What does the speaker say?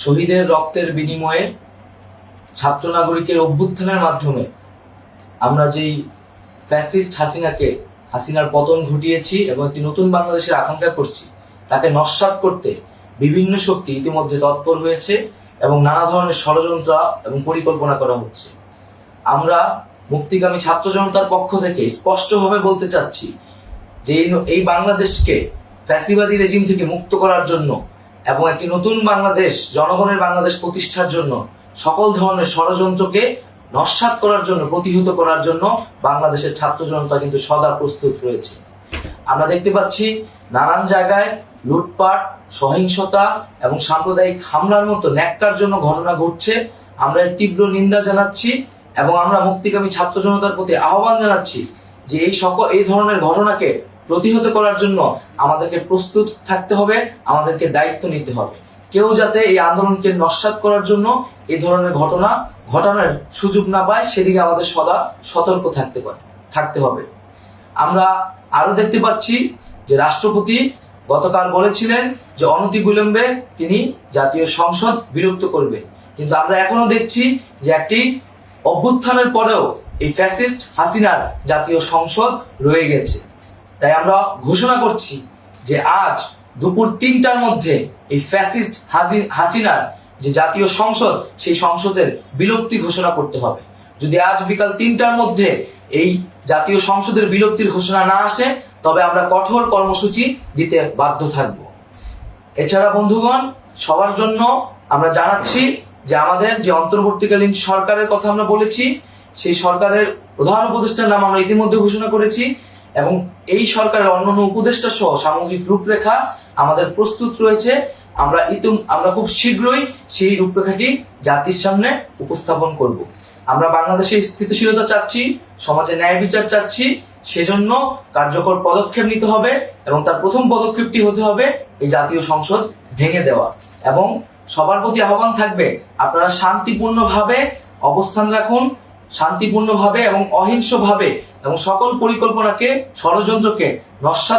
শহীদের রক্তের বিনিময়ে ছাত্র নাগরিকের অভ্যুত্থানের মাধ্যমে আমরা যেই ফ্যাসিস্ট হাসিনার পতন ঘটিয়েছি এবং একটি নতুন বাংলাদেশের আকাঙ্ক্ষা করছি, তাকে নস্যাৎ করতে বিভিন্ন শক্তি ইতিমধ্যে তৎপর হয়েছে এবং নানা ধরনের ষড়যন্ত্র এবং পরিকল্পনা করা হচ্ছে। আমরা মুক্তিকামী ছাত্র জনতার পক্ষ থেকে স্পষ্টভাবে বলতে চাচ্ছি যে এই বাংলাদেশকে ফ্যাসিবাদী রেজিম থেকে মুক্ত করার জন্য এবং একটি নতুন বাংলাদেশ, জনগণের বাংলাদেশ প্রতিষ্ঠার জন্য সকল ধরনের ষড়যন্ত্রকে নস্যাৎ করার জন্য, প্রতিহত করার জন্য বাংলাদেশের ছাত্র জনতা কিন্তু সদা প্রস্তুত রয়েছে। আমরা দেখতে পাচ্ছি নানান জায়গায় লুটপাট, সহিংসতা এবং সাম্প্রদায়িক হামলার মতো ন্যাক্কারজনক ঘটনা ঘটছে। আমরা এর তীব্র নিন্দা জানাচ্ছি এবং আমরা মুক্তিকামী ছাত্র জনতার প্রতি আহ্বান জানাচ্ছি যে এই ধরনের ঘটনাকে প্রতিহত করার জন্য আমাদেরকে প্রস্তুত থাকতে হবে, আমাদেরকে দায়িত্ব নিতে হবে। কেউ যাতে এই আন্দোলনকে নস্যাৎ করার জন্য এই ধরনের ঘটনা ঘটানোর সুযোগ না পায়, সেদিকে আমাদের সদা সতর্ক থাকতে হবে। আমরা আরো দেখতে পাচ্ছি যে রাষ্ট্রপতি গতকাল বলেছিলেন যে অনতিবিলম্বে তিনি জাতীয় সংসদ বিলুপ্ত করবেন, কিন্তু আমরা এখনো দেখছি যে একটি অভ্যুত্থানের পরেও এই ফ্যাসিস্ট হাসিনার জাতীয় সংসদ রয়ে গেছে। তাই আমরা ঘোষণা করছি যে আজ দুপুর ৩টার মধ্যে এই ফ্যাসিস্ট হাসিনার যে জাতীয় সংসদ, সেই সংসদের বিলুপ্তি ঘোষণা করতে হবে। যদি আজ বিকাল ৩টার মধ্যে এই জাতীয় সংসদের বিলুপ্তির ঘোষণা না আসে, তবে আমরা কঠোর কর্মসূচি দিতে বাধ্য থাকব। এছাড়া বন্ধুগণ, সবার জন্য আমরা জানাচ্ছি যে আমাদের যে অন্তর্বর্তীকালীন সরকারের কথা আমরা বলেছি, সেই সরকারের প্রধান উপদেষ্টার নাম আমরা ইতিমধ্যে ঘোষণা করেছি এবং এই সরকারের অন্যান্য উপদেষ্টা সহ সামগ্রিক রূপরেখা আমাদের প্রস্তুত রয়েছে। আমরা খুব শীঘ্রই সেই রূপরেখাটি জাতির সামনে উপস্থাপন করব। আমরা বাংলাদেশে স্থিতিশীলতা চাচ্ছি, সমাজে ন্যায় বিচার চাচ্ছি, সেজন্য কার্যকর পদক্ষেপ নিতে হবে এবং তার প্রথম পদক্ষেপটি হতে হবে এই জাতীয় সংসদ ভেঙে দেওয়া। এবং সবার প্রতি আহ্বান থাকবে, আপনারা শান্তিপূর্ণভাবে অবস্থান রাখুন, শান্তিপূর্ণভাবে এবং অহিংসভাবে এবং সকল পরিকল্পনাকে, ষড়যন্ত্রকে নস্যাৎ